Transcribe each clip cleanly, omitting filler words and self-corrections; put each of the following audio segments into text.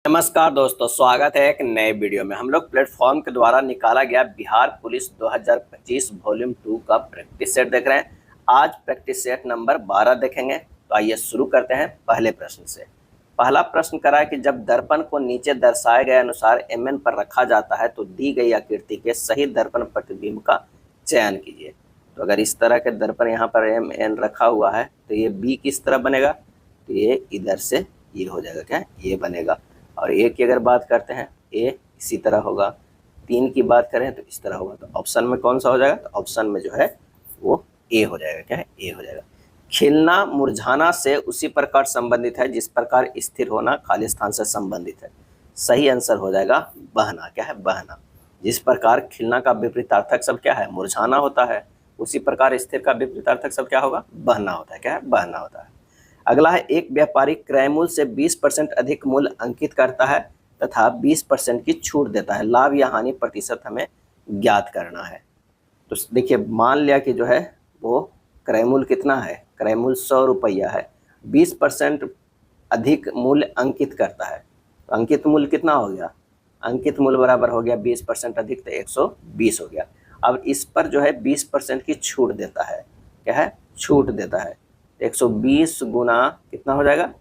नमस्कार दोस्तों, स्वागत है एक नए वीडियो में। हम लोग प्लेटफॉर्म के द्वारा निकाला गया बिहार पुलिस 2025 वॉल्यूम 2 का प्रैक्टिस सेट देख रहे हैं। आज प्रैक्टिस सेट नंबर 12 देखेंगे। तो आइए शुरू करते हैं पहले प्रश्न से। पहला प्रश्न करा है कि जब दर्पण को नीचे दर्शाए गए अनुसार mn पर रखा जाता है तो दी गई आकृति के सही दर्पण प्रतिबिंब का चयन कीजिए। तो अगर इस तरह के दर्पण यहाँ पर mn रखा हुआ है तो ये b किस तरह बनेगा, तो ये इधर से ये हो जाएगा, क्या ये बनेगा। और ए की अगर बात करते हैं, ए इसी तरह होगा। 3 की बात करें तो इस तरह होगा। तो ऑप्शन में कौन सा हो जाएगा, तो ऑप्शन में जो है वो ए हो जाएगा, क्या है ए हो जाएगा। खिलना मुरझाना से उसी प्रकार संबंधित है जिस प्रकार स्थिर होना खाली स्थान से संबंधित है। सही आंसर हो जाएगा बहना, क्या है बहना। जिस प्रकार खिलना का विपरीतार्थक शब्द क्या है, मुरझाना होता है, उसी प्रकार स्थिर का विपरीतार्थक शब्द क्या होगा, बहना होता है, क्या है बहना होता है। अगला है, एक व्यापारी क्रय मूल्य से 20% अधिक मूल्य अंकित करता है तथा 20% की छूट देता है। लाभ या हानि प्रतिशत हमें ज्ञात करना है। तो देखिए, मान लिया कि जो है वो क्रय मूल्य कितना है, क्रय मूल्य 100 रुपया है, 20% अधिक मूल्य अंकित करता है। तो अंकित मूल्य कितना हो गया, अंकित मूल्य बराबर हो गया 20% अधिक, तो 120 हो गया। अब इस पर जो है 20% की छूट देता है, क्या है छूट देता है। 120 गुना कितना हो जाएगा,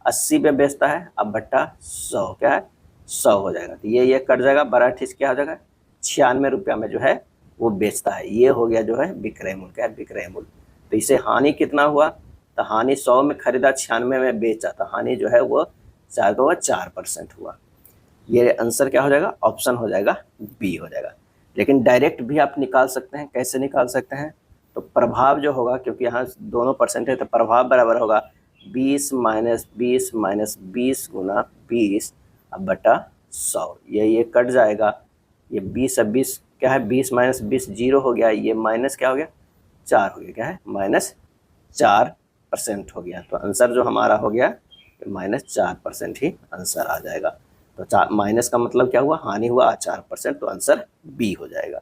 80 पे बेचता है, अब बट्टा 100, क्या है 100 हो जाएगा। तो ये कट जाएगा, 12 क्या हो जाएगा 96 रुपया में जो है वो बेचता है। ये हो गया जो है विक्रय मूल्य, क्या है विक्रय मूल्य। तो इसे हानि कितना हुआ, तो हानि 100 में खरीदा, 96 में बेचा, तो हानि जो है वो 4% हुआ। ये आंसर क्या हो जाएगा, ऑप्शन हो जाएगा बी हो जाएगा। लेकिन डायरेक्ट भी आप निकाल सकते हैं। कैसे निकाल सकते हैं, तो प्रभाव जो होगा, क्योंकि यहाँ दोनों परसेंट है, तो प्रभाव बराबर होगा 20 माइनस 20 माइनस 20 गुना 20 अब बटा 100। ये कट जाएगा, ये 20 अब 20 क्या है, 20 माइनस 20 जीरो हो गया, ये माइनस क्या हो गया 4 हो गया, क्या है -4% हो गया। तो आंसर जो हमारा हो गया -4% ही आंसर आ जाएगा। तो माइनस का मतलब क्या हुआ, हानि हुआ 4%, तो आंसर बी हो जाएगा।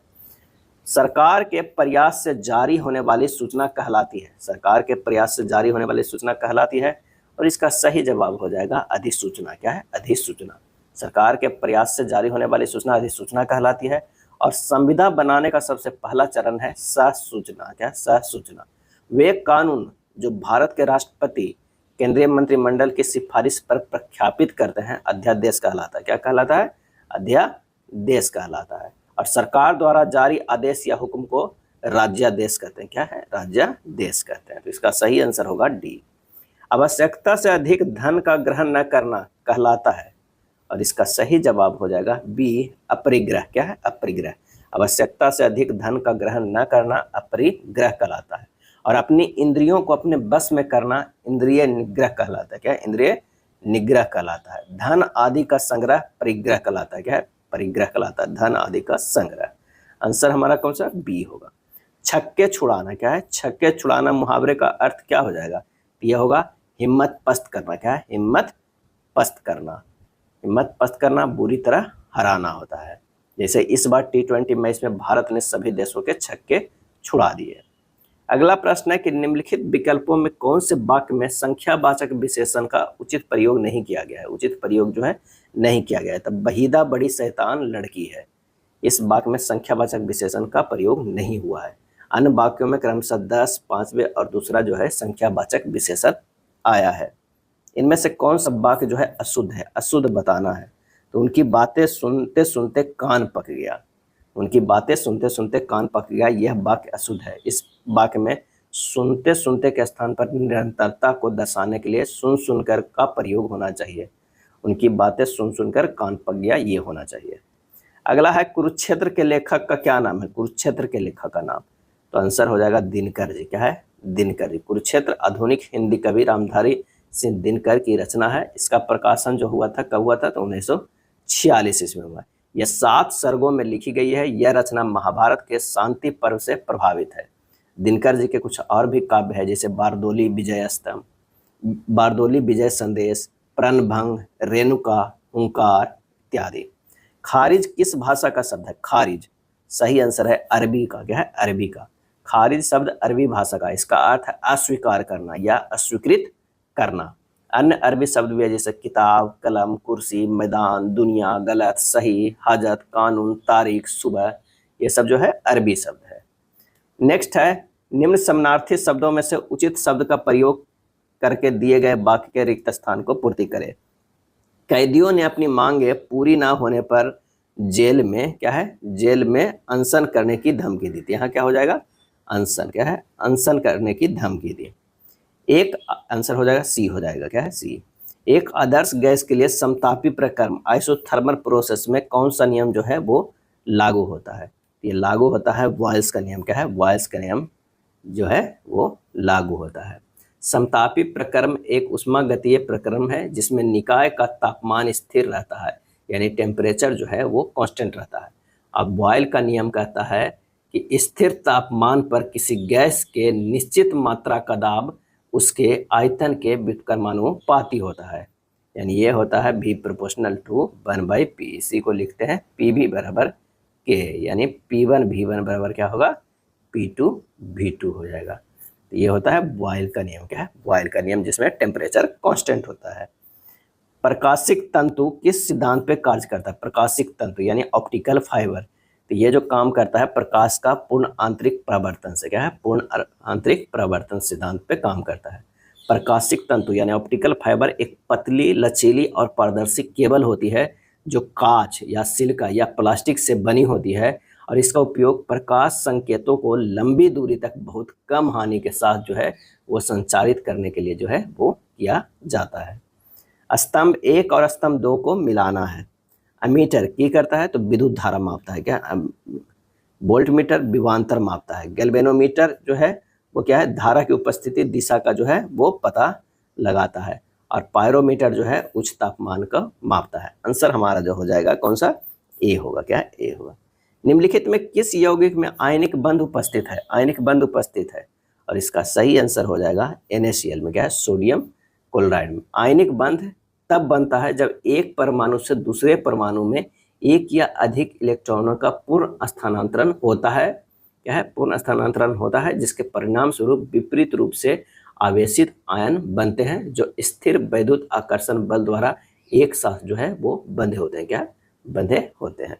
सरकार के प्रयास से जारी होने वाली सूचना कहलाती है, सरकार के प्रयास से जारी होने वाली सूचना कहलाती है। और इसका सही जवाब हो जाएगा अधिसूचना, क्या है अधिसूचना। सरकार के प्रयास से जारी होने वाली सूचना अधिसूचना कहलाती है। और संविदा बनाने का सबसे पहला चरण है सहसूचना, क्या सहसूचना। वे कानून जो भारत के राष्ट्रपति केंद्रीय मंत्रिमंडल की सिफारिश पर प्रख्यापित करते हैं अध्यादेश कहलाता है, क्या कहलाता है अध्यादेश कहलाता है। और सरकार द्वारा जारी आदेश या हुक्म को राज्यादेश कहते हैं, क्या है राज्यादेश कहते हैं। तो इसका सही आंसर होगा डी। आवश्यकता से अधिक धन का ग्रहण न करना कहलाता है, और इसका सही जवाब हो जाएगा बी अपरिग्रह, क्या है अपरिग्रह। आवश्यकता से अधिक धन का ग्रहण न करना अपरिग्रह कहलाता है। और अपनी इंद्रियों को अपने बस में करना इंद्रिय निग्रह कहलाता है, क्या इंद्रिय निग्रह कहलाता है। धन आदि का संग्रह परिग्रह कहलाता है, क्या है परिग्रह कहलाता है, धन आदि का संग्रह। आंसर हमारा कौन सा बी होगा। छक्के छुड़ाना, क्या है छक्के छुड़ाना मुहावरे का अर्थ क्या हो जाएगा, यह होगा हिम्मत पस्त करना, क्या है हिम्मत पस्त करना। हिम्मत पस्त करना बुरी तरह हराना होता है। जैसे इस बार T20 मैच में भारत ने सभी देशों के छक्के छुड़ा दिए। अगला प्रश्न है कि निम्नलिखित विकल्पों में कौन से वाक्य में संख्यावाचक विशेषण का उचित प्रयोग नहीं किया गया है, उचित प्रयोग जो है नहीं किया गया है। तब वहीदा बड़ी शैतान लड़की है, इस वाक्य में संख्यावाचक विशेषण का प्रयोग नहीं हुआ है। अन्य वाक्यों में क्रमशः 10, 5वें और दूसरा जो है संख्यावाचक विशेषण आया है। इनमें से कौन सा वाक्य जो है अशुद्ध है, अशुद्ध बताना है। तो उनकी बातें सुनते सुनते कान पक गया, उनकी बातें सुनते सुनते कान पक गया, यह वाक्य अशुद्ध है। इस वाक्य में सुनते सुनते के स्थान पर निरंतरता को दर्शाने के लिए सुन सुनकर का प्रयोग होना चाहिए। उनकी बातें सुन सुनकर कान पक गया, ये होना चाहिए। अगला है, कुरुक्षेत्र के लेखक का क्या नाम है, कुरुक्षेत्र के लेखक का नाम। तो आंसर हो जाएगा दिनकर जी, क्या है दिनकर जी। कुरुक्षेत्र आधुनिक हिंदी कवि रामधारी सिंह दिनकर की रचना है। इसका प्रकाशन जो हुआ था कब हुआ था, तो 1946 ईस्वी में हुआ। यह 7 सर्गों में लिखी गई है। यह रचना महाभारत के शांति पर्व से प्रभावित है। दिनकर जी के कुछ और भी काव्य है, जैसे बारदोली विजय स्तंभ, बारदोली विजय संदेश, प्रणभंग, रेणुका, हुंकार इत्यादि। खारिज किस भाषा का शब्द है, खारिज सही आंसर है अरबी का, क्या है अरबी का। खारिज शब्द अरबी भाषा का, इसका अर्थ है अस्वीकार करना या अस्वीकृत करना। अन्य अरबी शब्द भी है जैसे किताब, कलम, कुर्सी, मैदान, दुनिया, गलत, सही, हाजत, कानून, तारीख, सुबह, ये सब जो है अरबी शब्द है। नेक्स्ट है निम्न समानार्थी शब्दों में से उचित शब्द का प्रयोग करके दिए गए वाक्य के रिक्त स्थान को पूर्ति करें। कैदियों ने अपनी मांगे पूरी ना होने पर जेल में क्या है, जेल में अनशन करने की धमकी दी थी। यहाँ क्या हो जाएगा, अनशन, क्या है, अनशन करने की धमकी दी। एक आंसर हो जाएगा सी, हो जाएगा क्या है, सी। एक आदर्श गैस के लिए समतापी प्रक्रम आइसोथर्मल प्रोसेस में कौन सा नियम जो है वो लागू होता है? ये लागू होता है बॉयल्स का नियम, क्या है, बॉयल्स का नियम जो है वो लागू होता है। समतापी प्रक्रम एक उष्मागतीय प्रक्रम है जिसमें निकाय का तापमान स्थिर रहता है, यानी टेम्परेचर जो है वो कांस्टेंट रहता है। अब बॉयल का नियम कहता है कि स्थिर तापमान पर किसी गैस के निश्चित मात्रा का दाब उसके आयतन के व्युत्क्रमानुपाती होता है, यानी ये होता है V प्रोपोर्शनल टू 1/P। इसी को लिखते हैं PV बराबर K, यानी P1 V1 बराबर क्या होगा, P2 V2 हो जाएगा। तो ये होता है बॉयल का नियम, क्या है, बॉयल का नियम जिसमें टेम्परेचर कांस्टेंट होता है। प्रकाशिक तंतु किस सिद्धांत पे कार्य करता है? प्रकाशिक तंतु यानी ऑप्टिकल फाइबर, तो ये जो काम करता है प्रकाश का पूर्ण आंतरिक प्रवर्तन से, क्या है, पूर्ण आंतरिक प्रवर्तन सिद्धांत पे काम करता है। प्रकाशिक तंतु यानी ऑप्टिकल फाइबर एक पतली, लचीली और पारदर्शी केबल होती है जो कांच या सिलिका या प्लास्टिक से बनी होती है और इसका उपयोग प्रकाश संकेतों को लंबी दूरी तक बहुत कम हानि के साथ जो है वो संचारित करने के लिए जो है वो किया जाता है। स्तंभ 1 और स्तंभ 2 को मिलाना है। अमीटर की करता है तो विद्युत धारा मापता है, क्या, वोल्ट मीटर विभवांतर मापता है। गैल्वेनोमीटर जो है वो क्या है, धारा की उपस्थिति दिशा का जो है वो पता लगाता है। और पायरोमीटर जो है उच्च तापमान का मापता है। आंसर हमारा जो हो जाएगा कौन सा, ए होगा, क्या है, ए होगा। निम्नलिखित में किस यौगिक में आयनिक बंध उपस्थित है? आयनिक बंध उपस्थित है और इसका सही आंसर हो जाएगा NaCl में, क्या है, सोडियम क्लोराइड में। आयनिक बंध तब बनता है जब एक परमाणु से दूसरे परमाणु में एक या अधिक इलेक्ट्रॉनों का पूर्ण स्थानांतरण होता है, क्या है, पूर्ण स्थानांतरण होता है, जिसके परिणाम स्वरूप विपरीत रूप से आवेशित आयन बनते हैं जो स्थिर वैद्युत आकर्षण बल द्वारा एक साथ जो है वो बंधे होते हैं, क्या, बंधे होते हैं।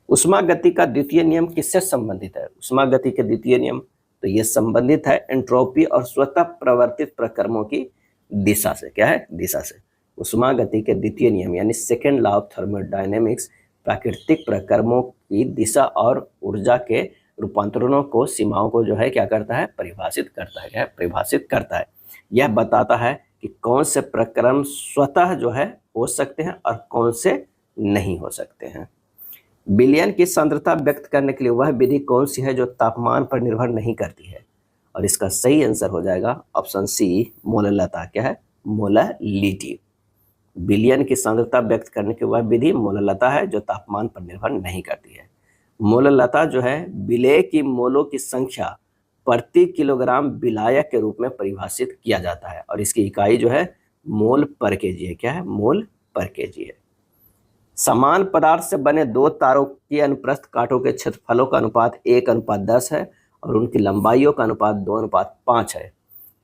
उष्मागति का द्वितीय नियम किससे संबंधित है? उष्मागति के द्वितीय नियम तो ये संबंधित है एंट्रोपी और स्वतः प्रवर्तित प्रक्रमों की दिशा से, क्या है, दिशा से। उष्मागति के द्वितीय नियम यानी सेकेंड लॉ ऑफ थर्मोडायनेमिक्स प्राकृतिक प्रक्रमों की दिशा और ऊर्जा के रूपांतरणों को, सीमाओं को जो है क्या करता है, परिभाषित करता है, क्या है, परिभाषित करता है। यह बताता है कि कौन से प्रक्रम स्वतः जो है हो सकते हैं और कौन से नहीं हो सकते हैं। विलयन की सांद्रता व्यक्त करने के लिए वह विधि कौन सी है जो तापमान पर निर्भर नहीं करती है? और इसका सही आंसर हो जाएगा ऑप्शन सी, मोललता, क्या है, मोललिटी। विलयन की सांद्रता व्यक्त करने की वह विधि मोललता है जो तापमान पर निर्भर नहीं करती है। मोललता जो है विलेय की मोलों की संख्या प्रति किलोग्राम विलायक के रूप में परिभाषित किया जाता है और इसकी इकाई जो है मोल पर केजी है, क्या है, मोल पर केजी है। समान पदार्थ से बने दो तारों के अनुप्रस्थ कांटों के क्षेत्रफलों का अनुपात 1:10 है और उनकी लंबाइयों का अनुपात 2:5 है।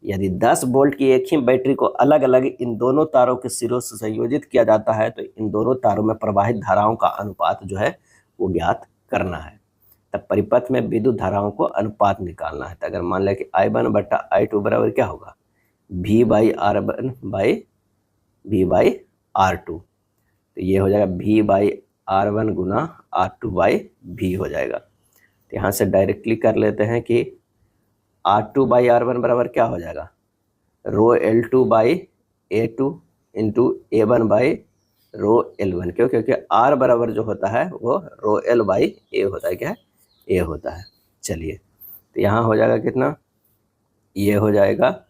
यदि 10 वोल्ट की एक ही बैटरी को अलग अलग इन दोनों तारों के सिरों से संयोजित किया जाता है तो इन दोनों तारों में प्रवाहित धाराओं का अनुपात जो है वो ज्ञात करना है। तब परिपथ में विद्युत धाराओं को अनुपात निकालना है। तो अगर मान लिया कि I1/I2 बराबर क्या होगा, V/R1/V/R2, तो ये हो जाएगा V/R1 गुना R2/V हो जाएगा। तो यहाँ से डायरेक्टली कर लेते हैं कि R2/R1 बराबर क्या हो जाएगा, ρL2/A2 इंटू A1/ρL1, क्यों, क्योंकि R बराबर जो होता है वो ρL/A होता है, क्या है, A होता है। चलिए तो यहाँ हो जाएगा कितना, ये हो जाएगा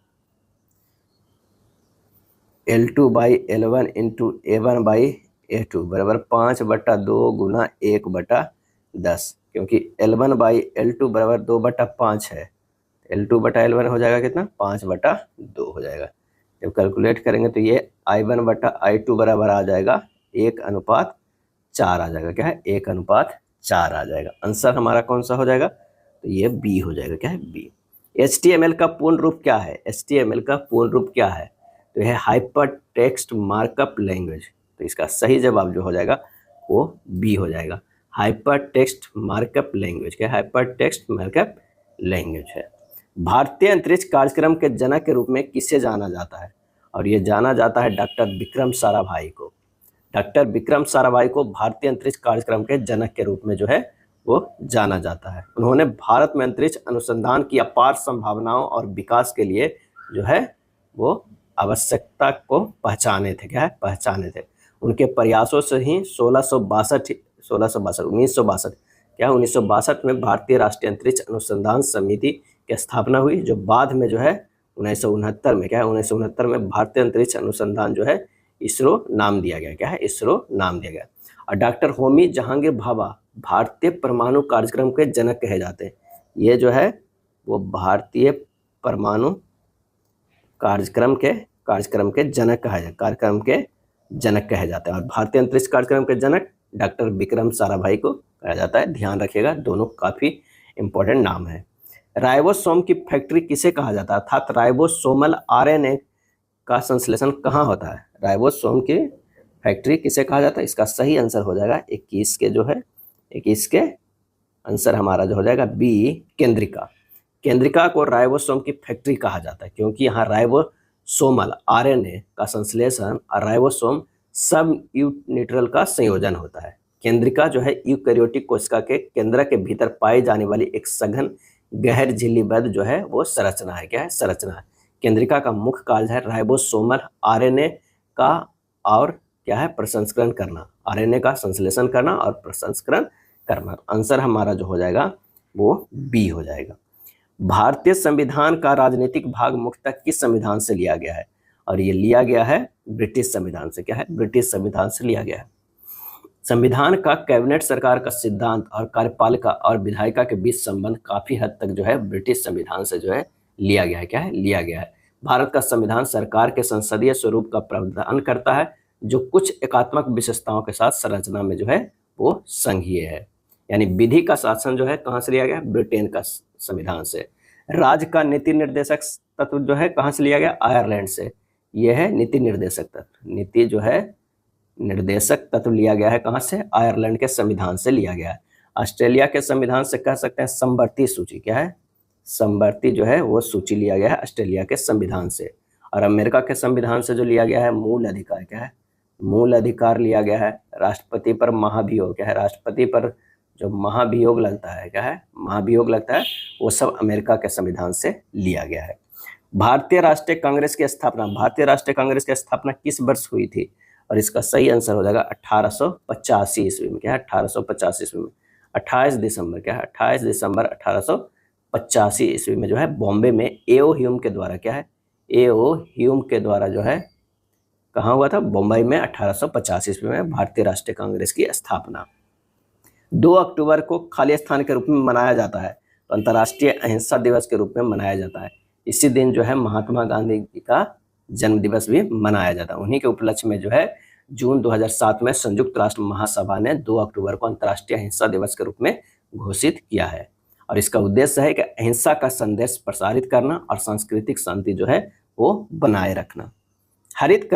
L2/L1 इंटू A1/A2 बराबर 5/2 गुना 1/10, क्योंकि L1/L2 बराबर 2/5 है। L2/L1 हो जाएगा कितना, 5/2 हो जाएगा। जब कैलकुलेट करेंगे तो ये I1/I2 बराबर आ जाएगा 1:4 आ जाएगा, क्या है, 1:4 आ जाएगा। आंसर हमारा कौन सा हो जाएगा, तो ये बी हो जाएगा, क्या है, बी। HTML का पूर्ण रूप क्या है? HTML का पूर्ण रूप क्या है? तो यह हाइपर टेक्स्ट मार्कअप लैंग्वेज, तो इसका सही जवाब जो हो जाएगा वो बी हो जाएगा। हाइपर टेक्स्ट मार्कअप लैंग्वेज क्या है? हाइपर टेक्स्ट मार्कअप लैंग्वेज है। भारतीय अंतरिक्ष कार्यक्रम के जनक के रूप में किसे जाना जाता है? और ये जाना जाता है डॉक्टर विक्रम साराभाई को। डॉक्टर विक्रम साराभाई को भारतीय अंतरिक्ष कार्यक्रम के जनक के रूप में जो है वो जाना जाता है। उन्होंने भारत में अंतरिक्ष अनुसंधान की अपार संभावनाओं और विकास के लिए जो है वो आवश्यकता को पहचाने थे। क्या है? पहचाने थे। उनके प्रयासों से ही 1962 क्या 1962 में भारतीय राष्ट्रीय अंतरिक्ष अनुसंधान समिति की स्थापना हुई, जो बाद में जो है 1969 में क्या है 1969 में भारतीय अंतरिक्ष अनुसंधान जो है इसरो नाम दिया गया। क्या है? इसरो नाम दिया गया। और डॉक्टर होमी जहांगीर भाभा भारतीय परमाणु कार्यक्रम के जनक कहे जाते हैं। ये जो है वो भारतीय परमाणु कार्यक्रम के जनक कहे जाते हैं। और भारतीय अंतरिक्ष कार्यक्रम के जनक डॉक्टर विक्रम साराभाई को कहा जाता है। ध्यान रखिएगा, दोनों काफी इंपॉर्टेंट नाम है। राइबोसोम की फैक्ट्री किसे कहा जाता है? अर्थात राइबोसोमल आरएनए का संश्लेषण कहाँ होता है? राइबोसोम की फैक्ट्री किसे कहा जाता है? इसका सही आंसर हो जाएगा 21 के आंसर हमारा जो हो जाएगा बी, केंद्रिका। केंद्रिका को राइबोसोम की फैक्ट्री कहा जाता है क्योंकि यहाँ राइबोसोमल आरएनए का संश्लेषण और राइबोसोम सब यूनिट्रल का संयोजन होता है। केंद्रिका जो है यूकैरियोटिक कोशिका के केंद्र के भीतर पाई जाने वाली एक सघन गहर झिल्लीबद्ध जो है वो संरचना है। क्या है? संरचना है। केंद्रिका का मुख्य कार्य है राइबोसोमल आरएनए का और क्या है? प्रसंस्करण करना। आरएनए का संश्लेषण करना और प्रसंस्करण करना। आंसर हमारा जो हो जाएगा वो बी हो जाएगा। भारतीय संविधान का राजनीतिक भाग मुख्यतः किस संविधान से लिया गया है? और ये लिया गया है ब्रिटिश संविधान से। क्या है? ब्रिटिश संविधान से लिया गया है। संविधान का कैबिनेट सरकार का सिद्धांत और कार्यपालिका और विधायिका के बीच संबंध काफी हद तक जो है ब्रिटिश संविधान से जो है लिया गया है। क्या है? लिया गया है। भारत का संविधान सरकार के संसदीय स्वरूप का प्रावधान करता है, जो कुछ एकात्मक विशेषताओं के साथ संरचना में जो है वो संघीय है। यानी विधि का शासन जो है कहाँ से लिया गया? ब्रिटेन का संविधान से। राज्य का नीति निर्देशक तत्व जो है कहाँ से लिया गया? आयरलैंड से। यह है नीति निर्देशक तत्व। नीति जो है निर्देशक तत्व लिया गया है कहाँ से? आयरलैंड के संविधान से लिया गया है। ऑस्ट्रेलिया के संविधान से कह सकते हैं समवर्ती सूची। क्या है? समवर्ती जो है वो सूची लिया गया है ऑस्ट्रेलिया के संविधान से। और अमेरिका के संविधान से जो लिया गया है मूल अधिकार। क्या है? मूल अधिकार लिया गया है। राष्ट्रपति पर महाभियोग। क्या है? राष्ट्रपति पर जो महाभियोग लगता है, क्या है? महाभियोग लगता है, वो सब अमेरिका के संविधान से लिया गया है। भारतीय राष्ट्रीय कांग्रेस की स्थापना किस वर्ष हुई थी? और इसका सही आंसर हो जाएगा 1885 ईस्वी में। क्या है? 1885 ईस्वी में 28 दिसंबर। क्या है? 28 दिसंबर 1885 ईस्वी में जो है बॉम्बे में एओ ह्यूम के द्वारा। क्या है? एओ ह्यूम के द्वारा जो है कहाँ हुआ था? बॉम्बे में 1885 ईस्वी में भारतीय राष्ट्रीय कांग्रेस की स्थापना। 2 अक्टूबर को खाली स्थान के रूप में मनाया जाता है, तो अंतर्राष्ट्रीय अहिंसा दिवस के रूप में मनाया जाता है। इसी दिन जो है महात्मा गांधी जी का जन्म दिवस भी मनाया जाता है। उन्हीं के उपलक्ष्य में जो है जून 2007 में संयुक्त राष्ट्र महासभा ने 2 अक्टूबर को अंतर्राष्ट्रीय अहिंसा दिवस के रूप में घोषित किया है। और इसका उद्देश्य है कि अहिंसा का संदेश प्रसारित करना और सांस्कृतिक शांति जो है वो बनाए रखना। हरित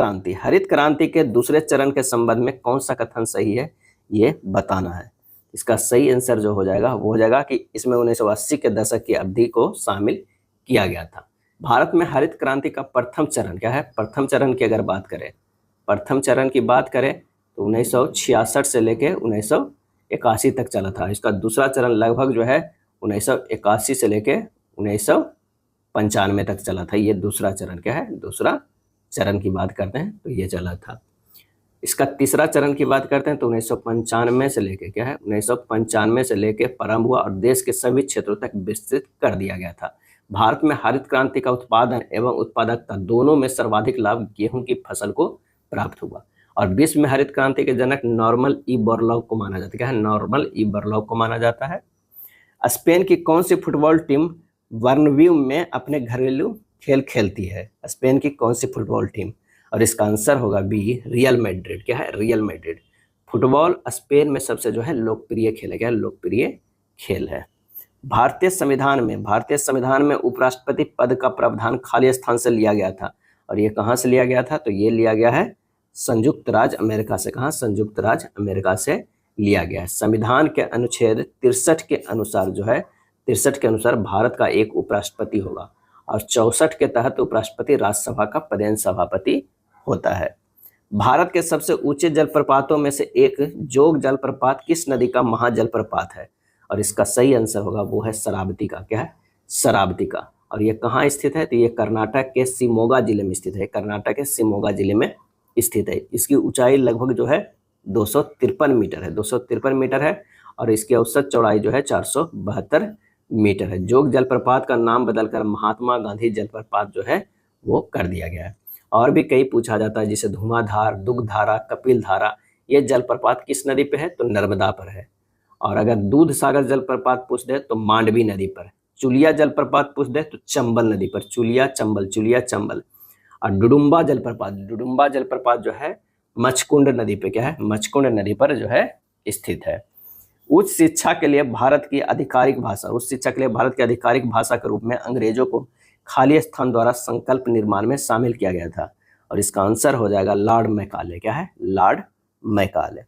क्रांति के दूसरे चरण के संबंध में कौन सा कथन सही है, ये बताना है। इसका सही आंसर जो हो जाएगा वो हो जाएगा कि इसमें 1980 के दशक की अवधि को शामिल किया गया था। भारत में हरित क्रांति का प्रथम चरण। क्या है? प्रथम चरण की अगर बात करें, प्रथम चरण की बात करें तो 1966 से लेके 1981 तक चला था। इसका दूसरा चरण लगभग जो है 1981 से लेके 1995 तक चला था। ये दूसरा चरण। क्या है? दूसरा चरण की बात करते हैं तो ये चला था। इसका तीसरा चरण की बात करते हैं तो 1995 से लेके क्या है 1995 से लेके प्रारंभ हुआ और देश के सभी क्षेत्रों तक विस्तृत कर दिया गया था। भारत में हरित क्रांति का उत्पादन एवं उत्पादकता दोनों में सर्वाधिक लाभ गेहूं की फसल को प्राप्त हुआ। और विश्व में हरित क्रांति के जनक नॉर्मन ई बोरलॉग को माना जाता है। क्या है? नॉर्मन ई बोरलॉग को माना जाता है। स्पेन की कौन सी फुटबॉल टीम बर्नब्यू में अपने घरेलू खेल खेलती है? स्पेन की कौन सी फुटबॉल टीम? और इसका आंसर होगा बी, रियल मैड्रिड। क्या है? Real Madrid. फुटबॉल स्पेन में सबसे जो है लोकप्रिय खेल है। क्या? लोकप्रिय खेल है। भारतीय संविधान में उपराष्ट्रपति पद का प्रावधान खाली स्थान से लिया गया था और ये कहाँ से लिया गया था, तो ये लिया गया है संयुक्त राज्य अमेरिका से। कहाँ, संयुक्त राज्य अमेरिका से लिया गया है। संविधान के अनुच्छेद 63 के अनुसार जो है, 63 के अनुसार भारत का एक उपराष्ट्रपति होगा और 64 के तहत उपराष्ट्रपति राज्यसभा का पदेन सभापति होता है। भारत के सबसे ऊंचे जलप्रपातों में से एक जोग जलप्रपात किस नदी का महाजलप्रपात है, और इसका सही आंसर होगा वो है शरावती का। क्या है, शरावती का। और ये कहाँ स्थित है, तो ये कर्नाटक के शिमोगा जिले में स्थित है। कर्नाटक के शिमोगा जिले में स्थित है। इसकी ऊंचाई लगभग जो है 253 मीटर है, 253 मीटर है, और इसकी औसत चौड़ाई जो है 472 मीटर है। जोग जलप्रपात का नाम बदलकर महात्मा गांधी जलप्रपात जो है वो कर दिया गया है। और भी कई पूछा जाता है, जैसे धुआंधार, दुग्धारा, कपिल धारा, ये जलप्रपात किस नदी पे है, तो नर्मदा पर है। और अगर दूध सागर जलप्रपात पूछ दे तो मांडवी नदी पर। चुलिया जलप्रपात पूछ दे तो चंबल नदी पर। चुलिया चंबल, चुलिया चंबल। और डुडुम्बा जलप्रपात, डुडुम्बा जलप्रपात जो है मचकुंड नदी पे, क्या है, मचकुंड नदी पर जो है स्थित है। उच्च शिक्षा के लिए भारत की आधिकारिक भाषा, उच्च शिक्षा के लिए भारत की आधिकारिक भाषा के रूप में अंग्रेजों को खाली स्थान द्वारा संकल्प निर्माण में शामिल किया गया था, और इसका आंसर हो जाएगा लॉर्ड मैकाले। क्या है, लॉर्ड मैकाले।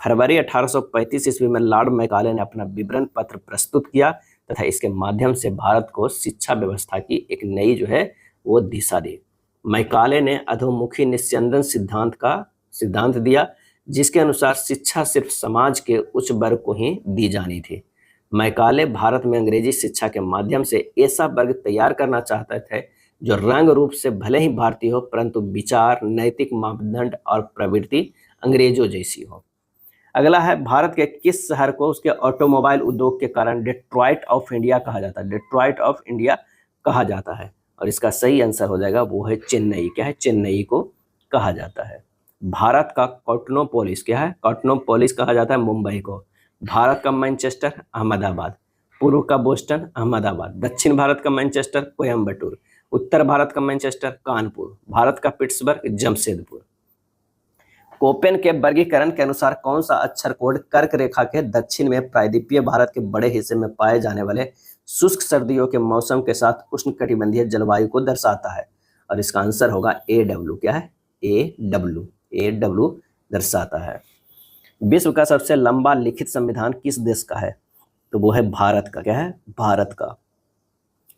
फरवरी 1835 ईस्वी में लॉर्ड मैकाले ने अपना विवरण पत्र प्रस्तुत किया तथा इसके माध्यम से भारत को शिक्षा व्यवस्था की एक नई जो है वो दिशा दी। मैकाले ने अधोमुखी निस्यंदन सिद्धांत दिया, जिसके अनुसार शिक्षा सिर्फ समाज के उच्च वर्ग को ही दी जानी थी। मैकाले भारत में अंग्रेजी शिक्षा के माध्यम से ऐसा वर्ग तैयार करना चाहते थे जो रंग रूप से भले ही भारतीय हो, परंतु विचार, नैतिक मापदंड और प्रवृत्ति अंग्रेजों जैसी हो। अगला है, भारत के किस शहर को उसके ऑटोमोबाइल उद्योग के कारण डेट्रॉइट ऑफ इंडिया कहा जाता है, डेट्रॉइट ऑफ इंडिया कहा जाता है, और इसका सही आंसर हो जाएगा वो है चेन्नई। क्या है, चेन्नई को कहा जाता है। भारत का कॉटनोपोलिस, क्या है, कॉटनोपोलिस कहा जाता है मुंबई को। भारत का मैनचेस्टर, अहमदाबाद। पूर्व का बोस्टन, अहमदाबाद। दक्षिण भारत का मैनचेस्टर, कोयम्बटूर। उत्तर भारत का मैनचेस्टर, कानपुर। भारत का पिट्सबर्ग, जमशेदपुर। कोपेन के वर्गीकरण के अनुसार कौन सा अक्षर कोड कर्क रेखा के दक्षिण में प्रायद्वीपीय भारत के बड़े हिस्से में पाए जाने वाले शुष्क सर्दियों के मौसम के साथ उष्णकटिबंधीय जलवायु को दर्शाता है, और इसका आंसर होगा AW। क्या है, AW दर्शाता है। विश्व का सबसे लंबा लिखित संविधान किस देश का है, तो वो है भारत का। क्या है, भारत का।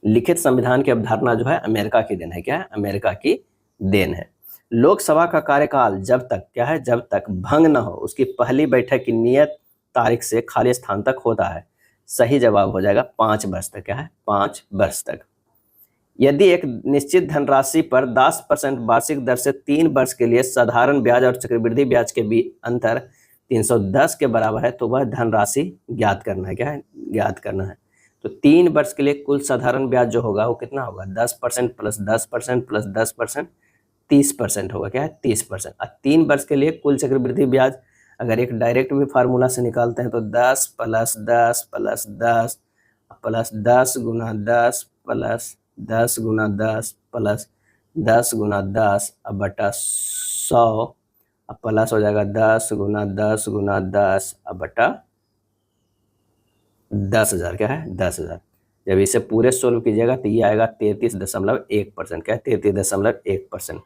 लिखित संविधान की अवधारणा जो है अमेरिका की देन है। क्या है, अमेरिका की देन है। लोकसभा का कार्यकाल जब तक, क्या है, जब तक भंग न हो उसकी पहली बैठक की नियत तारीख से खाली स्थान तक होता है। सही जवाब हो जाएगा 5 वर्ष तक। क्या है, 5 वर्ष तक। यदि एक निश्चित धनराशि पर 10% वार्षिक दर से 3 वर्ष के लिए साधारण ब्याज और चक्रवृद्धि ब्याज के बीच अंतर 310 के बराबर है, तो वह धनराशि ज्ञात करना है। क्या है, ज्ञात करना है। तो 3 वर्ष के लिए कुल साधारण ब्याज जो होगा वो कितना होगा, 10% प्लस 10% प्लस 10%, 30% होगा। क्या है, 30%। और 3 वर्ष के लिए कुल चक्रवृद्धि ब्याज अगर एक डायरेक्ट भी फार्मूला से निकालते हैं तो 10 प्लस 10 प्लस 10 प्लस 10 गुना 10 प्लस 10 गुना 10 प्लस 10 गुना 10 अब बटा 100 अब प्लस हो जाएगा 10 गुना 10 गुना 10 अब बटा 10,000। क्या है, 10,000। जब इसे पूरे सोल्व कीजिएगा तो ये आएगा 33.1%। क्या है, 33.1%।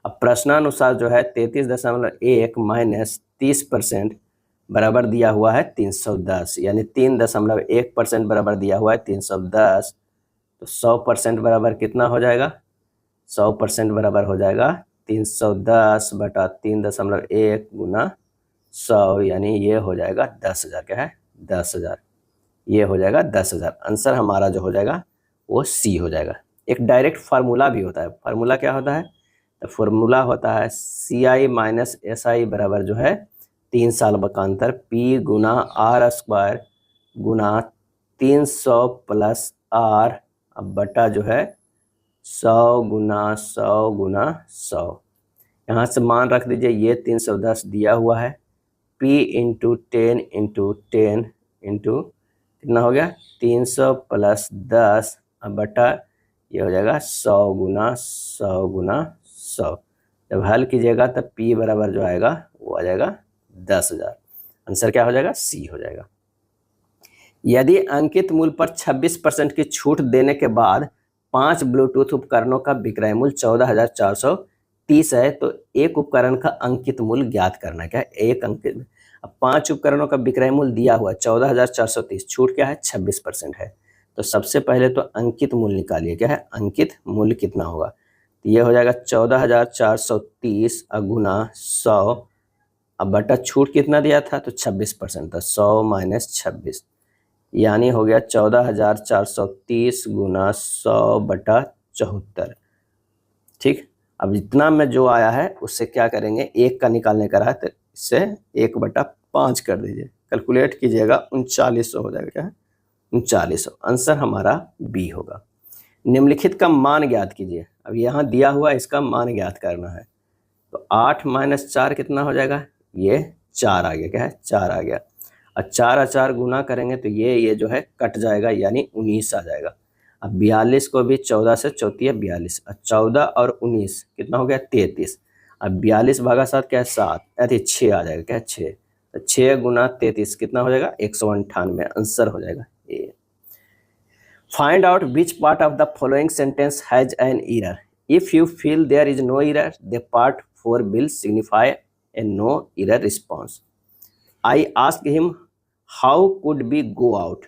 अब प्रश्नानुसार जो है 33.1 माइनस 30% बराबर दिया हुआ है 310, यानी 3.1% बराबर दिया हुआ है 310। तो 100% बराबर कितना हो जाएगा, 100% बराबर हो जाएगा 310 बटा 3.1 गुना 100, यानी ये हो जाएगा 10,000। क्या है, 10,000। ये हो जाएगा 10,000। आंसर हमारा जो हो जाएगा वो C हो जाएगा। एक डायरेक्ट फार्मूला भी होता है। फार्मूला क्या होता है, तो फार्मूला होता है CI माइनस SI बराबर जो है 3 साल बकांतर P गुना R² गुना 300 प्लस R अब बटा जो है 100 गुना 100 गुना 100। यहाँ से मान रख दीजिए, ये 310 दिया हुआ है, P इंटू 10 इंटू 10 इंटू कितना हो गया 300 प्लस 10 अब बटा ये हो जाएगा 100 गुना 100 गुना 100। जब हल कीजिएगा तब P बराबर जो आएगा वो आ जाएगा 10,000। आंसर क्या हो जाएगा, C हो जाएगा। यदि अंकित मूल्य पर 26% की छूट देने के बाद 5 ब्लूटूथ उपकरणों का विक्रय मूल्य 14,430 है, तो एक उपकरण का अंकित मूल्य ज्ञात करना। क्या है? एक अंकित। अब 5 उपकरणों का विक्रय मूल्य दिया हुआ 14,430, छूट क्या है? 26% है। तो सबसे पहले तो अंकित मूल्य निकालिए। क्या है? अंकित मूल्य कितना होगा? तो ये हो जाएगा 14,430 गुना 100, अब बटा छूट कितना दिया था? तो 26% था। 100 माइनस 26, यानी हो गया 14,430 गुना 100 बटा 74। ठीक, अब जितना में जो आया है उससे क्या करेंगे? एक का निकालने का रहा तो इससे 1/5 कर दीजिए, कैलकुलेट कीजिएगा, 3900 हो जाएगा। क्या है? 3900। आंसर हमारा बी होगा। निम्नलिखित का मान ज्ञात कीजिए। अब यहाँ दिया हुआ इसका मान ज्ञात करना है, तो 8 माइनस 4 कितना हो जाएगा? ये 4 आ गया। क्या है? 4 आ गया। और 4 और 4 गुना करेंगे तो ये जो है कट जाएगा, यानी 19 आ जाएगा। अब 42 को भी 14 से चौथी है 42, और 14 और 19 कितना हो गया? 33। अब 42 भागा 7 क्या है? 7, अरे 6 आ जाएगा। क्या है? 6। तो 6 गुना 33 कितना हो जाएगा? 198। आंसर हो जाएगा ए। Find out which part of the following sentence has an error. If you feel there is no error, the part 4 will signify a no error response. I asked him, how could we go out?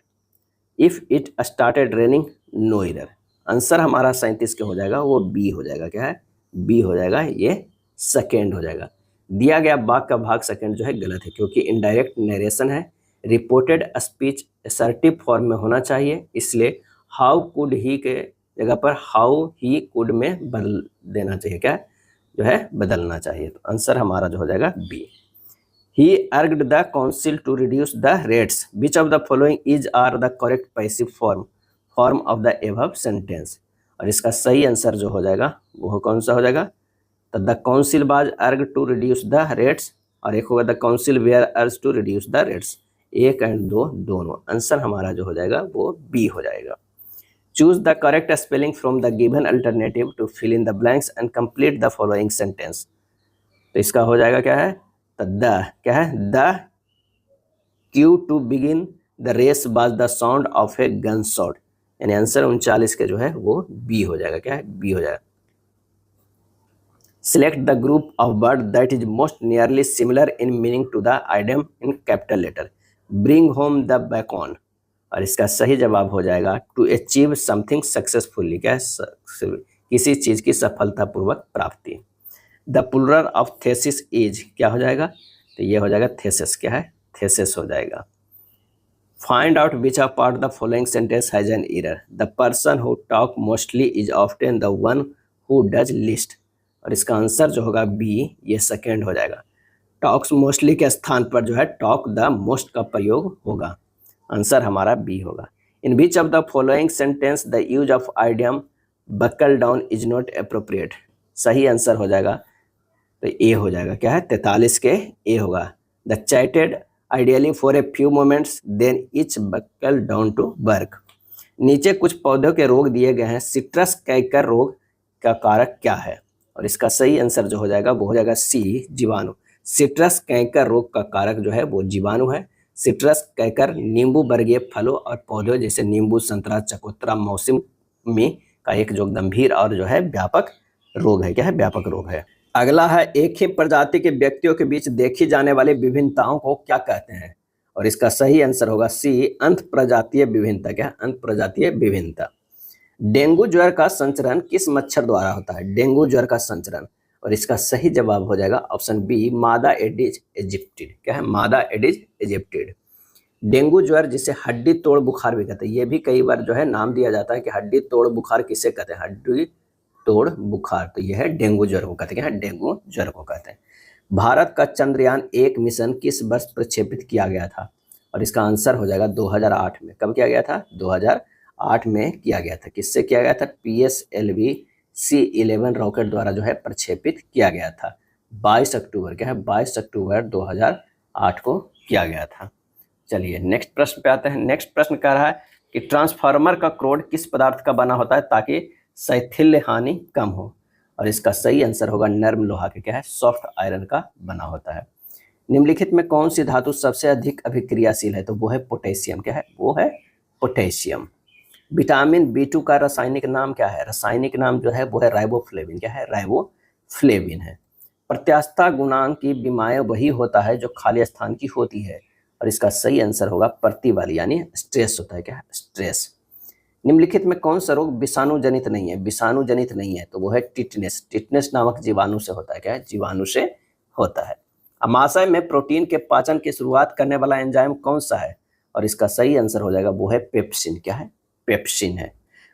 If it started raining, no error. Answer हमारा 37 के हो जाएगा, वो B हो जाएगा। क्या है? B हो जाएगा, ये सेकेंड हो जाएगा। दिया गया वाक्य का भाग सेकेंड जो है गलत है, क्योंकि इनडायरेक्ट नरेशन है। रिपोर्टेड स्पीच असर्टिव फॉर्म में होना चाहिए, इसलिए हाउ कुड ही के जगह पर हाउ ही कुड में बदल देना चाहिए। क्या जो है? बदलना चाहिए। तो आंसर हमारा जो हो जाएगा B. He urged the council to reduce the rates. Which of the following is are the correct passive form of the above sentence? और इसका सही आंसर जो हो जाएगा वो कौन सा हो जाएगा? तो the council was urged to reduce the rates, और एक होगा the council were urged to reduce the rates. 1 and 2 दोनों। आंसर हमारा जो हो जाएगा वो बी हो जाएगा। Choose the correct spelling from the given alternative to fill in the blanks and complete the following sentence. तो इसका हो जाएगा क्या है? तो द क्या है? The cue to begin the race was the sound of a gun shot, यानी आंसर 39 के जो है वो बी हो जाएगा। क्या है? बी हो जाएगा। Select the group of word that is most nearly similar in meaning to the item in capital letter. Bring home the bacon, और इसका सही जवाब हो जाएगा टू अचीव समथिंग सक्सेसफुली। क्या है? किसी चीज की सफलतापूर्वक प्राप्ति। The plural of thesis is क्या हो जाएगा? तो ये हो जाएगा थेसिस। क्या है? थेसिस हो जाएगा। Find out which of part the following sentence has an error. The person who talk mostly is often the one who does list, और इसका आंसर जो होगा बी, ये सेकेंड हो जाएगा। टॉक्स मोस्टली के स्थान पर जो है टॉक द मोस्ट का प्रयोग होगा। आंसर हमारा बी होगा। In which of the following sentence the use of idiom buckle down is not appropriate. सही आंसर हो जाएगा, तो ए हो जाएगा। क्या है? 43 के ए होगा। The chatted ideally for a few moments then each buckle down to work. नीचे कुछ पौधों के रोग दिए गए हैं, सिट्रस कैकर रोग का कारक क्या है? और इसका सही आंसर जो हो जाएगा वो हो जाएगा सी, जीवाणु। सिट्रस कैकर रोग का कारक जो है वो जीवाणु है। सिट्रस कैकर नींबू वर्गीय फलों और पौधों जैसे नींबू, संतरा, चकोतरा, मौसमी का एक जो गंभीर और जो है व्यापक रोग है। क्या है? व्यापक रोग है। अगला है, एक ही प्रजाति के व्यक्तियों के बीच देखी जाने वाली विभिन्नताओं को क्या कहते हैं? और इसका सही आंसर होगा सी, अंत प्रजातीय विभिन्नता। क्या? अंत प्रजातीय विभिन्नता। डेंगू ज्वर का संचरण किस मच्छर द्वारा होता है? डेंगू ज्वर का संचरण, और इसका सही जवाब हो जाएगा ऑप्शन बी, मादा एडिज इजिप्टिड। क्या है? मादा एडिज इजिप्टिड। डेंगू ज्वर जिसे हड्डी तोड़ बुखार भी कहते हैं, ये भी कई बार जो है नाम दिया जाता है कि हड्डी तोड़ बुखार किसे कहते हैं? हड्डी तोड़ बुखार, तो यह है डेंगू ज्वर को कहते हैं। डेंगू ज्वर को कहते हैं। भारत का चंद्रयान-1 मिशन किस वर्ष प्रक्षेपित किया गया था? और इसका आंसर हो जाएगा 2008 में। कब किया गया था? 2008 में किया गया था। किससे किया गया था? PSLV C-11 रॉकेट द्वारा जो है प्रक्षेपित किया गया था। 22 अक्टूबर। क्या है? 22 अक्टूबर 2008 को किया गया था। चलिए नेक्स्ट प्रश्न पे आते हैं। नेक्स्ट प्रश्न कह रहा है कि ट्रांसफार्मर का क्रोड किस पदार्थ का बना होता है ताकि शैथिल्य हानि कम हो? और इसका सही आंसर होगा नर्म लोहा के। क्या है? सॉफ्ट आयरन का बना होता है। निम्नलिखित में कौन सी धातु सबसे अधिक अभिक्रियाशील है? तो वो है पोटेशियम। क्या है? वो है पोटेशियम। विटामिन B2 का रासायनिक नाम क्या है? रासायनिक नाम जो है वो है राइबोफ्लेविन। क्या है? राइबोफ्लेविन है। प्रत्यास्थता गुणांक की बीमारी वही होता है जो खाली स्थान की होती है, और इसका सही आंसर होगा प्रतिबल, यानी स्ट्रेस होता है। क्या है? स्ट्रेस। निम्नलिखित में कौन सा रोग विषाणु जनित नहीं है? विषाणु जनित नहीं है तो वो है टिटनेस। टिटनेस नामक जीवाणु से होता है। क्या है? जीवाणु से होता है। अमाशय में प्रोटीन के पाचन की शुरुआत करने वाला एंजाइम कौन सा है? और इसका सही आंसर हो जाएगा वो है पेप्सिन। क्या है? पेप्सिन है।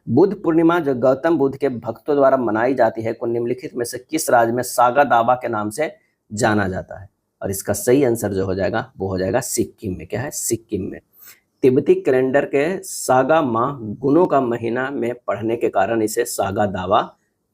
बुद्ध पूर्णिमा जो गौतम बुद्ध के भक्तों द्वारा मनाई जाती है को निम्नलिखित में से किस राज्य में सागा दावा के नाम से जाना जाता है? और इसका सही आंसर जो हो जाएगा वो हो जाएगा सिक्किम में। क्या है? सिक्किम में। तिब्बती कैलेंडर के सागा माह गुणों का महीना में पढ़ने के कारण इसे सागा दावा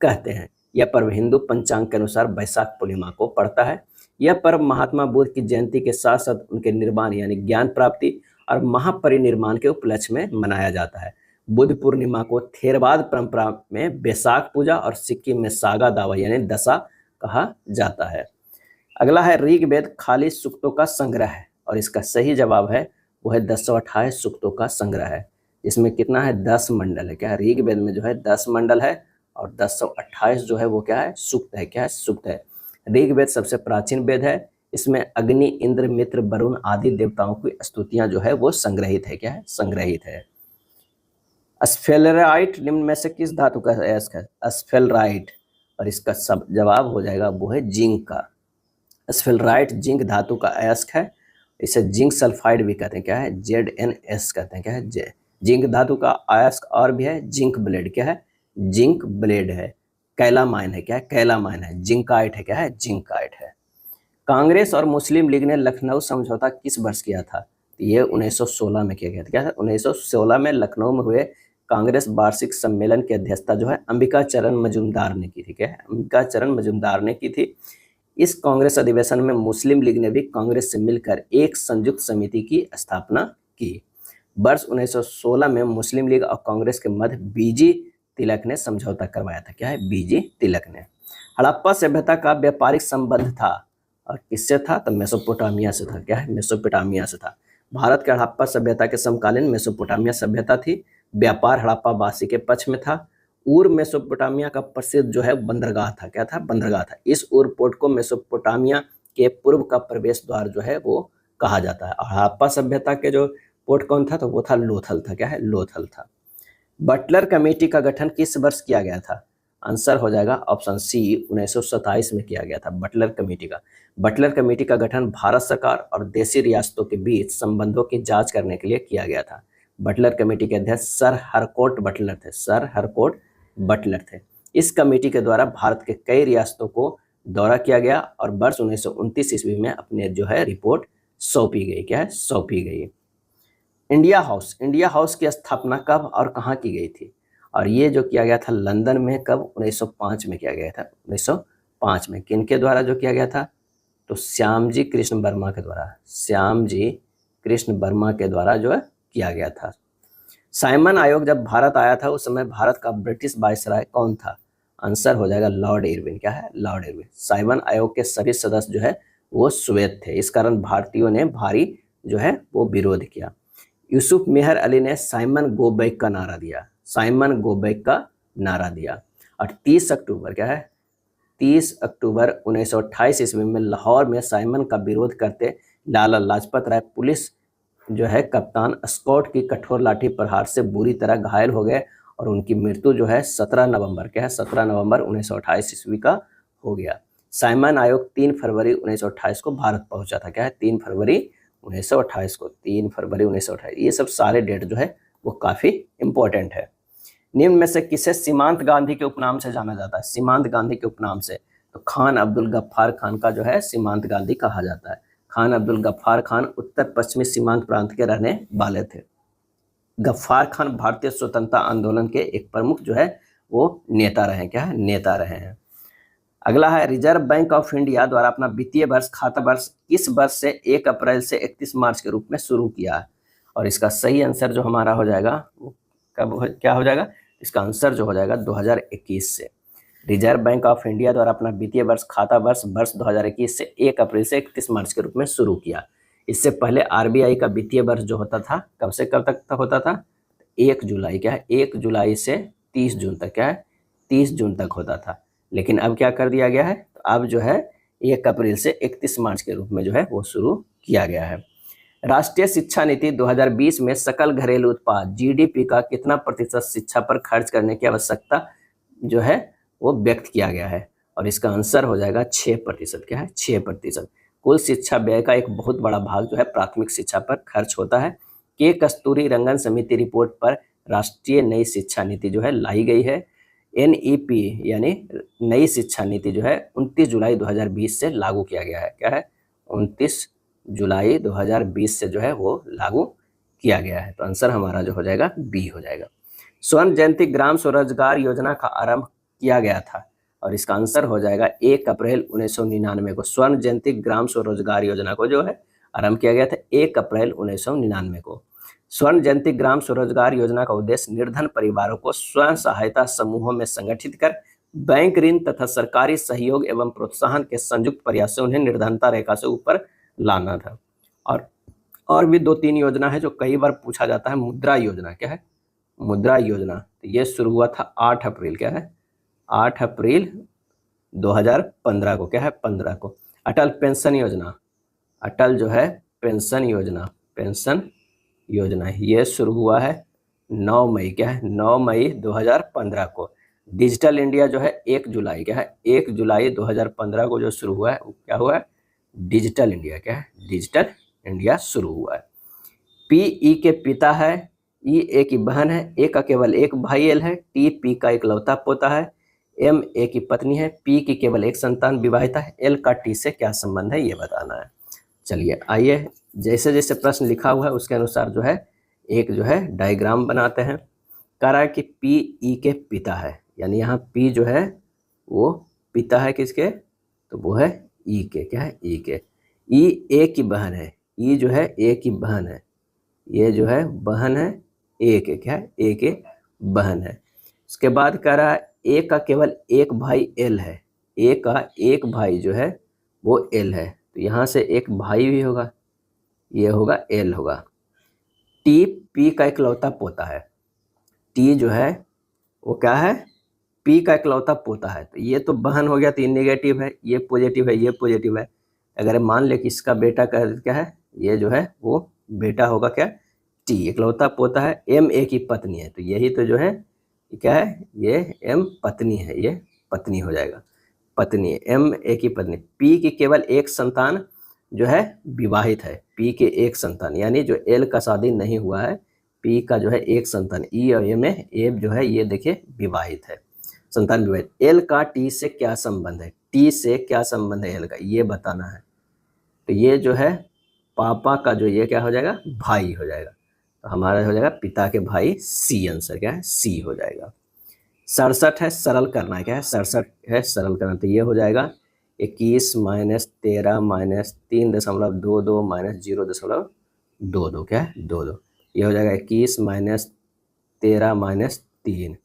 कहते हैं। यह पर्व हिंदू पंचांग के अनुसार वैशाख पूर्णिमा को पड़ता है। यह पर्व महात्मा बुद्ध की जयंती के साथ साथ उनके निर्वाण यानी ज्ञान प्राप्ति और महापरिनिर्वाण के उपलक्ष्य में मनाया जाता है। बुद्ध पूर्णिमा को थेरवाद परंपरा में बैसाख पूजा और सिक्किम में सागा दावा यानी दशा कहा जाता है। अगला है ऋग्वेद खाली सूक्तों का संग्रह है, और इसका सही जवाब है वो है 1028 सूक्तों का संग्रह है। इसमें कितना है? 10 मंडल है। क्या है? ऋग्वेद में जो है 10 मंडल है और 1028 जो है वो क्या है? सूक्त है। क्या है? सूक्त है। ऋग्वेद सबसे प्राचीन वेद है। इसमें अग्नि, इंद्र, मित्र, वरुण आदि देवताओं की स्तुतियां जो है वो संग्रहित है। क्या है? संग्रहित है। स्फेलराइट निम्न में से किस धातु का अयस्क है? स्फेलराइट, और इसका सब जवाब हो जाएगा वो है जिंक का। स्फेलराइट जिंक धातु का अयस्क है। इसे जिंक सल्फाइड भी कहते हैं। क्या है? ZnS कहते हैं। क्या है? जिंक धातु का अयस्क और भी है जिंक ब्लेड। क्या है? जिंक ब्लेड है। कैलामाइन है। क्या है? कैलामाइन है। जिंकाइट है। क्या है? जिंकाइट है। कांग्रेस और मुस्लिम लीग ने लखनऊ समझौता किस वर्ष किया था? ये 1916 में किया गया था। क्या था? 1916 में लखनऊ में हुए कांग्रेस वार्षिक सम्मेलन की अध्यक्षता जो है अंबिका चरण मजूमदार ने की थी। क्या है? अंबिका चरण मजूमदार ने की थी। इस कांग्रेस अधिवेशन में मुस्लिम लीग ने भी कांग्रेस से मिलकर एक संयुक्त समिति की स्थापना की। वर्ष 1916 में मुस्लिम लीग और कांग्रेस के मध्य बीजी तिलक ने समझौता करवाया था। क्या है? बीजी तिलक ने। हड़प्पा सभ्यता का व्यापारिक संबंध था, और किससे था? तो मेसोपोटामिया से था। क्या है? मेसोपोटामिया से था। भारत के हड़प्पा सभ्यता के समकालीन मेसोपोटामिया सभ्यता थी। व्यापार हड़प्पा वासी के पक्ष में था। ऊर मेसोपोटामिया का प्रसिद्ध जो है बंदरगाह था। क्या था? बंदरगाह था। इस ऊर पोर्ट को मेसोपोटामिया के पूर्व का प्रवेश द्वार जो है वो कहा जाता है। और हड़प्पा सभ्यता के जो पोर्ट कौन था? तो वो था लोथल था। क्या है? लोथल था। बटलर कमेटी का गठन किस वर्ष किया गया था? आंसर हो जाएगा ऑप्शन सी 1927 में किया गया था बटलर कमेटी का। बटलर कमेटी का गठन भारत सरकार और देशी रियासतों के बीच संबंधों की जांच करने के लिए किया गया था। बटलर कमेटी के अध्यक्ष सर हरकोट बटलर थे। सर हरकोट बटलर थे। इस कमेटी के द्वारा भारत के कई रियासतों को दौरा किया गया और वर्ष 1929 ईस्वी में अपने जो है रिपोर्ट सौंपी गई। क्या है? सौंपी गई। इंडिया हाउस की स्थापना कब और कहाँ की गई थी? और ये जो किया गया था लंदन में कब? 1905 में किया गया था। 1905 में। किनके द्वारा जो किया गया था? तो श्यामजी कृष्ण वर्मा के द्वारा। श्यामजी कृष्ण वर्मा के द्वारा जो है किया गया था। साइमन आयोग जब भारत आया था उस समय भारत का ब्रिटिश वायसराय कौन था? आंसर हो जाएगा लॉर्ड इरविन। क्या है? Lord Irwin. साइमन आयोग के सभी सदस्य जो है वो श्वेत थे। इस कारण भारतीयों ने भारी जो है वो विरोध किया। यूसुफ मेहर अली ने साइमन गो बैक का नारा दिया। साइमन गो बैक का नारा दिया। और 30 अक्टूबर क्या है? 30 अक्टूबर 1928 ईस्वी में लाहौर में साइमन का विरोध करते लाला लाजपत राय पुलिस जो है कप्तान स्कॉट की कठोर लाठी प्रहार से बुरी तरह घायल हो गए और उनकी मृत्यु जो है 17 नवंबर क्या है? 17 नवंबर 1928 ईस्वी का हो गया। साइमन आयोग 3 फरवरी 1928 को भारत पहुंचा था। क्या है? 3 फरवरी 1928 को। 3 फरवरी 1928। ये सब सारे डेट जो है वो काफ़ी इंपॉर्टेंट है। निम्न में से किसे सीमांत गांधी के उपनाम से जाना जाता है? सीमांत गांधी के उपनाम से तो खान अब्दुल गफ्फार खान का जो है सीमांत गांधी कहा जाता है। खान अब्दुल गफ्फार खान उत्तर पश्चिमी सीमांत प्रांत के रहने वाले थे। गफ्फार खान भारतीय स्वतंत्रता आंदोलन के एक प्रमुख जो है वो नेता रहे। क्या है? नेता रहे हैं। अगला है रिजर्व बैंक ऑफ इंडिया द्वारा अपना वित्तीय वर्ष खाता वर्ष किस वर्ष से 1 अप्रैल से 31 मार्च के रूप में शुरू किया है? और इसका सही आंसर जो हमारा हो जाएगा वो क्या हो जाएगा? इसका आंसर जो हो जाएगा 2021 से। रिजर्व बैंक ऑफ इंडिया द्वारा अपना वित्तीय वर्ष खाता वर्ष 2021 से 1 अप्रैल से 31 मार्च के रूप में शुरू किया। इससे पहले आरबीआई का वित्तीय वर्ष जो होता था कब से कब तक होता था? 1 जुलाई क्या है, 1 जुलाई से 30 जून तक क्या है, 30 जून तक होता था। लेकिन अब क्या कर दिया गया है, तो अब जो है 1 अप्रैल से 31 मार्च के रूप में जो है वो शुरू किया गया है। राष्ट्रीय शिक्षा नीति 2020 में सकल घरेलू उत्पाद जीडीपी का कितना प्रतिशत शिक्षा पर खर्च करने की आवश्यकता जो है वो व्यक्त किया गया है, और इसका आंसर हो जाएगा 6%। क्या है, 6%। कुल शिक्षा व्यय का एक बहुत बड़ा भाग जो है प्राथमिक शिक्षा पर खर्च होता है। के कस्तूरी रंगन समिति रिपोर्ट पर राष्ट्रीय नई शिक्षा नीति जो है लाई गई है। एनईपी यानी नई शिक्षा नीति जो है 29 जुलाई 2020 से लागू किया गया है। क्या है, 29 जुलाई 2020 से जो है वो लागू किया गया है। तो आंसर हमारा जो हो जाएगा बी हो जाएगा। स्वर्ण जयंती ग्राम स्वरोजगार योजना का आरंभ किया गया था, और इसका आंसर हो जाएगा 1 अप्रैल 1999 को। स्वर्ण जयंती ग्राम स्वरोजगार योजना को जो है आरंभ किया गया था 1 अप्रैल 1999 को। स्वर्ण जयंती ग्राम स्वरोजगार योजना का उद्देश्य निर्धन परिवारों को स्वयं सहायता समूहों में संगठित कर बैंक ऋण तथा सरकारी सहयोग एवं प्रोत्साहन के संयुक्त प्रयास से उन्हें निर्धनता रेखा से ऊपर लाना था। और भी 2-3 योजना है जो कई बार पूछा जाता है। मुद्रा योजना, क्या है, मुद्रा योजना, तो ये शुरू हुआ था 8 अप्रैल, क्या है, 8 अप्रैल 2015 को। क्या है, 15 को। अटल पेंशन योजना, अटल जो है पेंशन योजना, पेंशन योजना ये शुरू हुआ है 9 मई, क्या है, 9 मई 2015 को। डिजिटल इंडिया जो है 1 जुलाई, क्या है, 1 जुलाई 2015 को जो शुरू हुआ है वो क्या हुआ है, डिजिटल इंडिया। क्या है, डिजिटल इंडिया शुरू हुआ है। पी ई के पिता है, ई ए की बहन है, ए का केवल एक भाई एल है, टी पी का इकलौता पोता है, एम ए की पत्नी है, पी की केवल एक संतान विवाहिता है, एल का टी से क्या संबंध है ये बताना है। चलिए आइए, जैसे जैसे प्रश्न लिखा हुआ है उसके अनुसार जो है एक जो है डायग्राम बनाते हैं। कह रहा है कि पी ई के पिता है, यानी यहाँ पी जो है वो पिता है किसके, तो वो है ई के। क्या है, ई के। ई ए की बहन है, ई जो है ए की बहन है, ये जो है बहन है ए के। क्या है, ए के बहन है। उसके बाद कह रहा है ए का केवल एक भाई एल है, ए का एक भाई जो है वो एल है, तो यहाँ से एक भाई भी होगा, ये होगा एल होगा। टी पी का इकलौता पोता है, टी जो है वो क्या है, पी का इकलौता पोता है, तो ये तो बहन हो गया, तो ये नेगेटिव है, ये पॉजिटिव है, ये पॉजिटिव है। अगर मान ले कि इसका बेटा क्या है, ये जो है वो बेटा होगा क्या, टी इकलौता पोता है। एम ए की पत्नी है, तो यही तो जो है क्या है, ये एम पत्नी है, ये पत्नी हो जाएगा, पत्नी। एम ए की पत्नी। पी की केवल एक संतान जो है विवाहित है, पी के एक संतान, यानी जो एल का शादी नहीं हुआ है, पी का जो है एक संतान, ई और ए में ए जो है ये देखिए विवाहित है, संतान विवाहित। एल का टी से क्या संबंध है, टी से क्या संबंध है एल का, ये बताना है। तो ये जो है पापा का जो ये क्या हो जाएगा, भाई हो जाएगा, तो हमारा हो जाएगा पिता के भाई, सी आंसर क्या है, सी हो जाएगा। 67 है, सरल करना है, क्या है, 67 है सरल करना, तो ये हो जाएगा 21 माइनस 13 माइनस 3.22 माइनस 0.22, क्या है 22, ये हो जाएगा 21 माइनस 13 माइनस 3,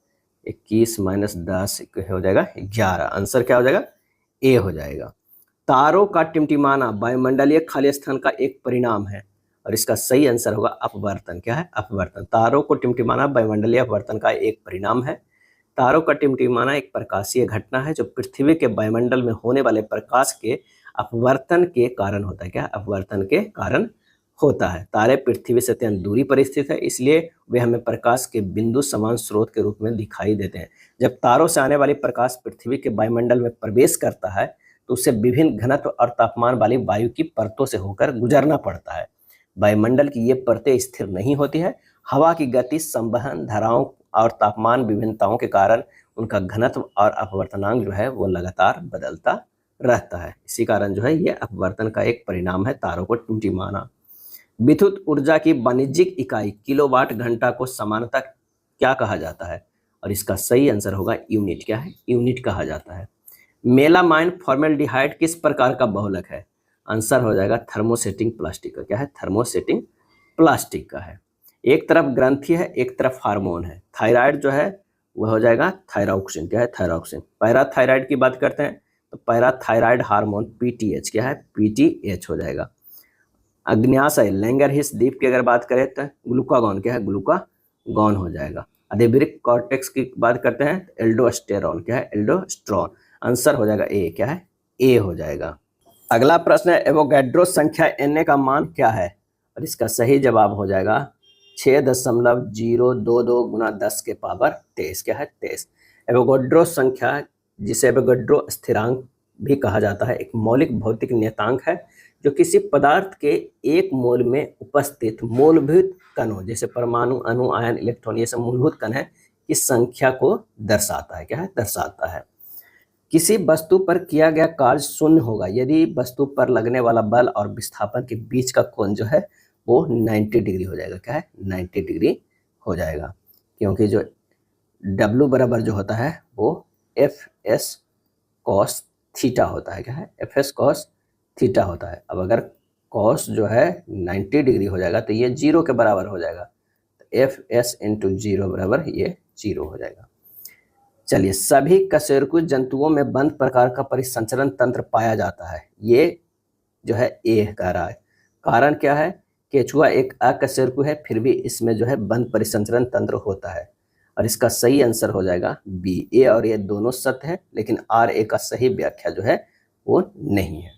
21 माइनस 10 हो जाएगा 11, आंसर क्या हो जाएगा, ए हो जाएगा। तारों का टिमटिमाना वायुमंडलीय खाली स्थान का एक परिणाम है, और इसका सही आंसर होगा अपवर्तन। क्या है, अपवर्तन। तारों को टिमटिमाना वायुमंडलीय अपवर्तन का एक परिणाम है। तारों का टिमटिमाना एक प्रकाशीय घटना है जो पृथ्वी के वायुमंडल में होने वाले प्रकाश के अपवर्तन के कारण होता है। क्या, अपवर्तन के कारण होता है। तारे पृथ्वी से अत्यंत दूरी पर स्थित है, इसलिए वे हमें प्रकाश के बिंदु समान स्रोत के रूप में दिखाई देते हैं। जब तारों से आने वाली प्रकाश पृथ्वी के वायुमंडल में प्रवेश करता है तो उसे विभिन्न घनत्व और तापमान वाली वायु की परतों से होकर गुजरना पड़ता है। वायुमंडल की ये परतें स्थिर नहीं होती है। हवा की गति, संवहन, धाराओं और तापमान विभिन्नताओं के कारण उनका घनत्व और अपवर्तनांक जो है वो लगातार बदलता रहता है। इसी कारण जो है ये अपवर्तन का एक परिणाम है तारों को टिमटिमाना। विद्युत ऊर्जा की वाणिज्यिक इकाई किलोवाट घंटा को सामान्यतः क्या कहा जाता है, और इसका सही आंसर होगा यूनिट। क्या है, यूनिट कहा जाता है। मेलामाइन फॉर्मेल्डिहाइड किस प्रकार का बहुलक है, आंसर हो जाएगा थर्मोसेटिंग प्लास्टिक का। क्या है, थर्मोसेटिंग प्लास्टिक का है। एक तरफ ग्रंथि है, एक तरफ हार्मोन है। थायराइड जो है वह हो जाएगा थायरॉक्सिन। क्या है, थायरॉक्सिन। पैराथायराइड की बात करते हैं तो पैराथायराइड हार्मोन पीटीएच। क्या है, पीटीएच हो जाएगा। अग्न्याशय लैंगरहिस द्वीप की अगर बात करें तो ग्लूकागॉन। क्या है, ग्लूकागॉन गौन हो जाएगा। अधिवृक्क कॉर्टेक्स की बात करते हैं, एल्डोस्टेरॉन, क्या है, एल्डोस्ट्रॉन। आंसर हो जाएगा ए, क्या है, ए हो जाएगा। अगला प्रश्न है, एवोगैड्रो संख्या Na का मान क्या है, और इसका सही जवाब हो जाएगा 6.022 गुना 10 के पावर 23, क्या है, 23। एवोगैड्रो संख्या, जिसे एवोगैड्रो स्थिरांक भी कहा जाता है, एक मौलिक भौतिक नियतांक है जो किसी पदार्थ के एक मोल में उपस्थित मूलभूत कणों, जैसे परमाणु, अणु, आयन, इलेक्ट्रॉन, ये सब मूलभूत कण है, की संख्या को दर्शाता है, क्या है, दर्शाता है। किसी वस्तु पर किया गया कार्य शून्य होगा यदि वस्तु पर लगने वाला बल और विस्थापन के बीच का कोण जो है वो 90 डिग्री हो जाएगा, क्या है, 90 डिग्री हो जाएगा, क्योंकि जो W बराबर जो होता है वो Fs cos थीटा होता है, क्या है, Fs cos थीटा होता है। अब अगर cos जो है 90 डिग्री हो जाएगा तो ये 0 के बराबर हो जाएगा, तो Fs इंटू 0 बराबर ये 0 हो जाएगा। चलिए, सभी कशेरुकी जंतुओं में बंद प्रकार का परिसंचरण तंत्र पाया जाता है, ये जो है ए कह रहा है। कारण क्या है, केचुआ एक अकशेरुकी है, फिर भी इसमें जो है बंद परिसंचरण तंत्र होता है, और इसका सही आंसर हो जाएगा बी। ए और ये दोनों सत्य है, लेकिन आर ए का सही व्याख्या जो है वो नहीं है।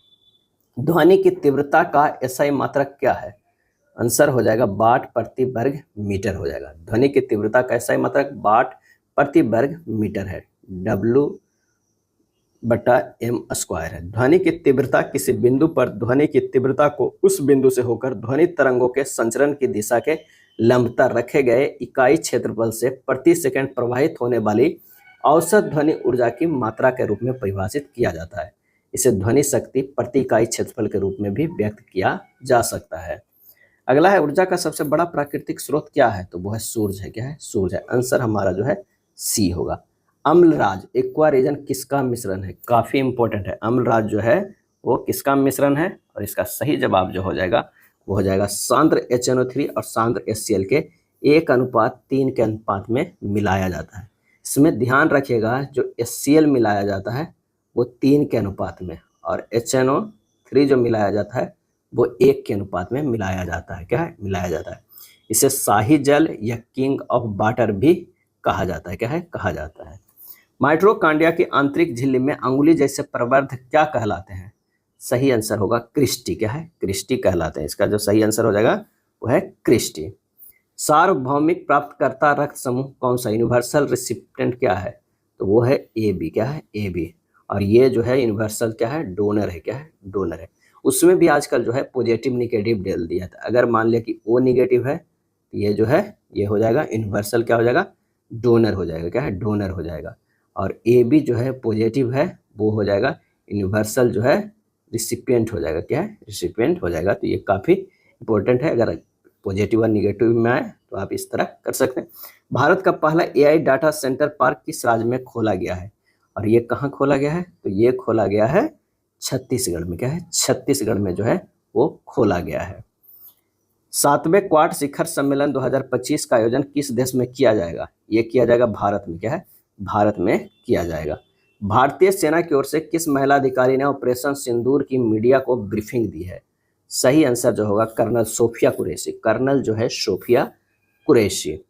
ध्वनि की तीव्रता का एसआई मात्रक क्या है, आंसर हो जाएगा वाट प्रति वर्ग मीटर हो जाएगा। ध्वनि की तीव्रता का एसआई मात्रक वाट प्रति वर्ग मीटर है, W/m² है। ध्वनि की तीव्रता किसी बिंदु पर ध्वनि की तीव्रता को उस बिंदु से होकर ध्वनि तरंगों के संचरण की दिशा के लंबता रखे गए इकाई क्षेत्रफल से प्रति सेकंड प्रवाहित होने वाली औसत ध्वनि ऊर्जा की मात्रा के रूप में परिभाषित किया जाता है। इसे ध्वनि शक्ति प्रति इकाई क्षेत्रफल के रूप में भी व्यक्त किया जा सकता है। अगला है, ऊर्जा का सबसे बड़ा प्राकृतिक स्रोत क्या है, तो वो है सूरज है, क्या है, सूरज है। आंसर हमारा जो है सी होगा। अम्लराज एक्वा रीजन किसका मिश्रण है, काफी इंपॉर्टेंट है। अम्लराज जो है वो किसका मिश्रण है, और इसका सही जवाब जो हो जाएगा वो हो जाएगा सांद्र HNO3 और सांद्र HCl के 1:3 के अनुपात में मिलाया जाता है। इसमें ध्यान रखिएगा, जो HCl मिलाया जाता है वो 3 के अनुपात में, और HNO3 जो मिलाया जाता है वो 1 के अनुपात में मिलाया जाता है, क्या है, मिलाया जाता है। इसे शाही जल या किंग ऑफ वाटर भी कहा जाता है, क्या है, कहा जाता है। माइटोकॉन्ड्रिया की आंतरिक झिल्ली में अंगुली जैसे प्रवर्ध क्या कहलाते हैं, सही आंसर होगा क्रिस्टी, क्या है, क्रिस्टी कहलाते हैं। इसका जो सही आंसर हो जाएगा वो है क्रिस्टी। सार्वभौमिक प्राप्तकर्ता रक्त समूह कौन सा, यूनिवर्सल रिसिपिएंट क्या है, तो वो है AB, क्या है, AB। और ये जो है यूनिवर्सल क्या है, डोनर है, क्या है, डोनर है। उसमें भी आजकल जो है पॉजिटिव निगेटिव डाल दिया था। अगर मान लिया कि O निगेटिव है तो ये जो है ये हो जाएगा यूनिवर्सल, क्या हो जाएगा, डोनर हो जाएगा, क्या है, डोनर हो जाएगा। और AB जो है पॉजिटिव है वो हो जाएगा यूनिवर्सल जो है रिसिपिएंट हो जाएगा, क्या है, रिसिपिएंट हो जाएगा। तो ये काफ़ी इंपॉर्टेंट है, अगर पॉजिटिव और निगेटिव में आए तो आप इस तरह कर सकते हैं। भारत का पहला AI डाटा सेंटर पार्क किस राज्य में खोला गया है, और ये कहाँ खोला गया है, तो ये खोला गया है छत्तीसगढ़ में, क्या है, छत्तीसगढ़ में जो है वो खोला गया है। 7वें क्वाड शिखर सम्मेलन 2025 का आयोजन किस देश में किया जाएगा, ये किया जाएगा भारत में, क्या है, भारत में किया जाएगा। भारतीय सेना की ओर से किस महिला अधिकारी ने ऑपरेशन सिंदूर की मीडिया को ब्रीफिंग दी है, सही आंसर जो होगा कर्नल सोफिया कुरैशी, कर्नल जो है Sofia Qureshi.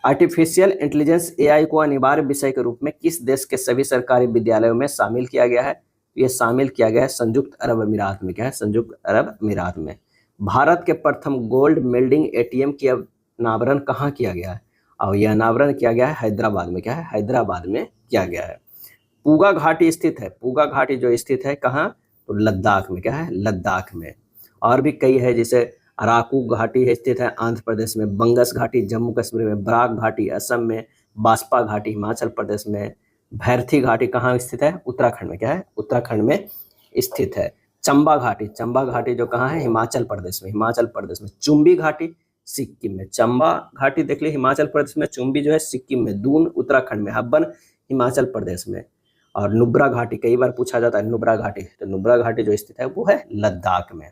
Artificial intelligence AI को अनिवार्य विषय के रूप में किस देश के सभी सरकारी विद्यालयों में शामिल किया गया है, ये शामिल किया गया है संयुक्त अरब अमीरात में, क्या है, संयुक्त अरब अमीरात में। भारत के प्रथम गोल्ड मेल्डिंग ATM की अनावरण कहाँ किया गया है, और यह अनावरण किया गया है हैदराबाद में, क्या है, हैदराबाद में किया गया है। पूगा घाटी स्थित है, पूगा घाटी जो स्थित है कहाँ, तो लद्दाख में, क्या है, लद्दाख में। और भी कई है, जैसे अराकू घाटी स्थित है आंध्र प्रदेश में, बंगस घाटी जम्मू कश्मीर में, बराक घाटी असम में, बास्पा घाटी हिमाचल प्रदेश में, भैरथी घाटी कहाँ स्थित है, उत्तराखंड में, क्या है, उत्तराखंड में स्थित है। चंबा घाटी जो कहाँ है, हिमाचल प्रदेश में, हिमाचल प्रदेश में। चुम्बी घाटी सिक्किम में, चंबा घाटी देख ली हिमाचल प्रदेश में, चुम्बी जो है सिक्किम में, दून उत्तराखंड में, हब्बन हिमाचल प्रदेश में। और नुब्रा घाटी कई बार पूछा जाता है, नुब्रा घाटी, तो नुब्रा घाटी जो स्थित है वो है लद्दाख में।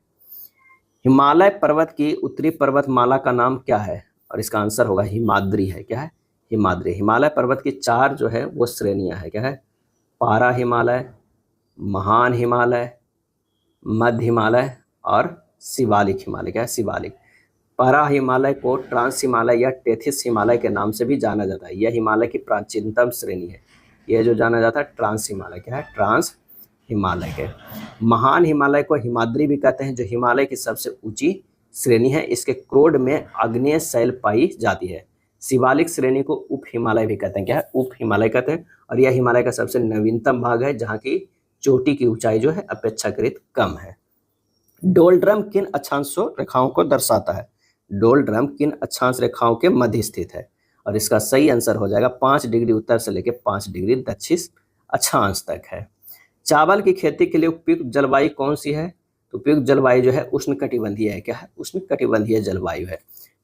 हिमालय पर्वत की उत्तरी पर्वतमाला का नाम क्या है, और इसका आंसर होगा हिमाद्री है, क्या है, हिमाद्री। हिमालय पर्वत की 4 जो है वो श्रेणियां है, क्या है, पारा हिमालय, महान हिमालय, मध्य हिमालय और शिवालिक हिमालय, क्या है, शिवालिक। पारा हिमालय को ट्रांस हिमालय या टेथिस हिमालय के नाम से भी जाना जाता है। यह हिमालय की प्राचीनतम श्रेणी है। यह जो जाना जाता है ट्रांस हिमालय, क्या है, ट्रांस हिमालय के। महान हिमालय को हिमाद्री भी कहते हैं, जो हिमालय की सबसे ऊंची श्रेणी है। इसके क्रोड में आग्नेय शैल पाई जाती है। शिवालिक श्रेणी को उप हिमालय भी कहते हैं, क्या है, उप हिमालय कहते हैं। और यह हिमालय का सबसे नवीनतम भाग है, जहाँ की चोटी की ऊंचाई जो है अपेक्षाकृत कम है। डोलड्रम किन अक्षांश रेखाओं को दर्शाता है? डोलड्रम किन अक्षांश रेखाओं के मध्य स्थित है? और इसका सही आंसर हो जाएगा 5 डिग्री उत्तर से लेकर 5 डिग्री दक्षिण अक्षांश तक है। चावल की खेती के लिए उपयुक्त जलवायु कौन सी है? तो उपयुक्त जलवायु जो है उष्णकटिबंधीय है, क्या है, उष्णकटिबंधीय जलवायु है।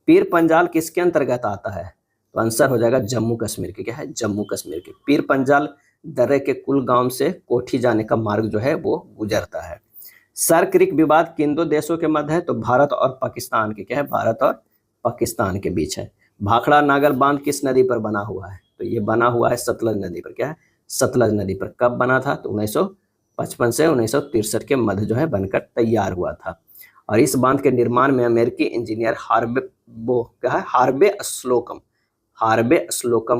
पीर पंजाल किसके अंतर्गत आता है? तो आंसर हो जाएगा जम्मू कश्मीर के, क्या है, जम्मू कश्मीर के। पीर पंजाल दर्रे के कुल गांव से कोठी जाने का मार्ग जो है वो गुजरता है। सर क्रिक विवाद किन दो देशों के मध्य है? तो भारत और पाकिस्तान के, क्या है, भारत और पाकिस्तान के बीच है। भाखड़ा नागर बांध किस नदी पर बना हुआ है? तो ये बना हुआ है सतलज नदी पर, क्या है, सतलज नदी पर। कब बना था? तो 1955 से 1963 के मध्य जो है बनकर तैयार हुआ था। और इस बांध के निर्माण में अमेरिकी इंजीनियर हार्वे स्लोकम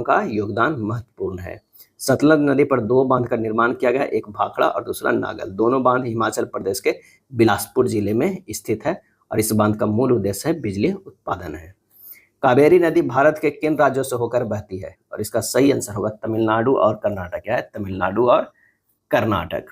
का योगदान महत्वपूर्ण है। सतलज नदी पर 2 बांध का निर्माण किया गया, एक भाखड़ा और दूसरा नागल। दोनों बांध हिमाचल प्रदेश के बिलासपुर जिले में स्थित है और इस बांध का मूल उद्देश्य है बिजली उत्पादन है। कावेरी नदी भारत के किन राज्यों से होकर बहती है? और इसका सही आंसर होगा तमिलनाडु और कर्नाटक, क्या है, तमिलनाडु और कर्नाटक।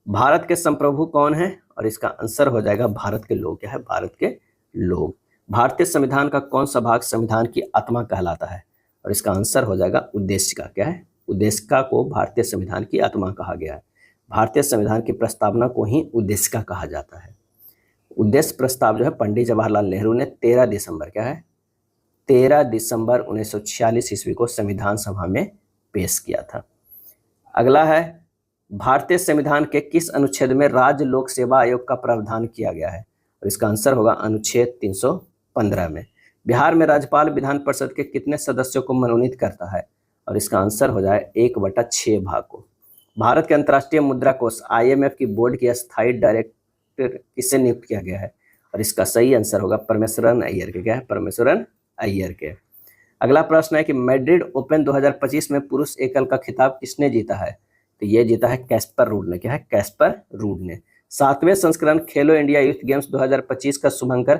भारत के संप्रभु कौन है? और इसका आंसर हो जाएगा भारत के लोग, क्या है, भारत के लोग। भारतीय संविधान का कौन सा भाग संविधान की आत्मा कहलाता है? और इसका आंसर हो जाएगा उद्देशिका, क्या है, उद्देशिका को भारतीय संविधान की आत्मा कहा गया है। भारतीय संविधान की प्रस्तावना को ही उद्देशिका कहा जाता है। उद्देश्य प्रस्ताव जो है पंडित जवाहरलाल नेहरू ने 13 दिसंबर, क्या है, 13 दिसंबर 1946 ईस्वी को संविधान सभा में पेश किया था। अगला है भारतीय संविधान के किस अनुच्छेद में राज्य लोक सेवा आयोग का प्रावधान किया गया है? और इसका आंसर होगा अनुच्छेद 315 में। बिहार में राज्यपाल विधान परिषद के कितने सदस्यों को मनोनीत करता है? और इसका आंसर हो जाए 1/6 भाग को। भारत के अंतर्राष्ट्रीय मुद्रा कोष IMF की बोर्ड की स्थायी डायरेक्टर किसे नियुक्त किया गया है? और इसका सही आंसर होगा परमेश्वरन अय्यर के, क्या है, परमेश्वरन अय्यर के। अगला प्रश्न है कि मैड्रिड ओपन 2025 में पुरुष एकल का खिताब किसने जीता है? तो ये जीता है कैस्पर रूड ने, क्या है, कैस्पर रूड ने। 7वें संस्करण खेलो इंडिया यूथ गेम्स 2025 का शुभंकर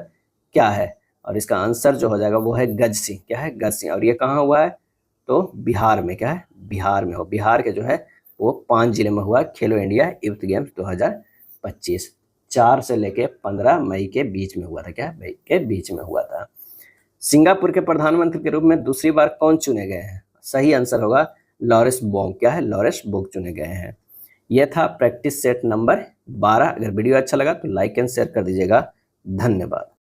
क्या है? और इसका आंसर जो हो जाएगा वो है गज सिंह, क्या है, गज सिंह। और ये कहाँ हुआ है? तो बिहार में, क्या है, बिहार में हो। बिहार के जो है वो 5 जिले में हुआ खेलो इंडिया यूथ गेम्स 2025। 4 से लेके 15 मई के बीच में हुआ था, क्या, मई के बीच में हुआ था। सिंगापुर के प्रधानमंत्री के रूप में दूसरी बार कौन चुने गए हैं? सही आंसर होगा लॉरेंस बोंग, क्या है, लॉरेंस बोंग चुने गए हैं। यह था प्रैक्टिस सेट नंबर 12। अगर वीडियो अच्छा लगा तो लाइक एंड शेयर कर दीजिएगा। धन्यवाद।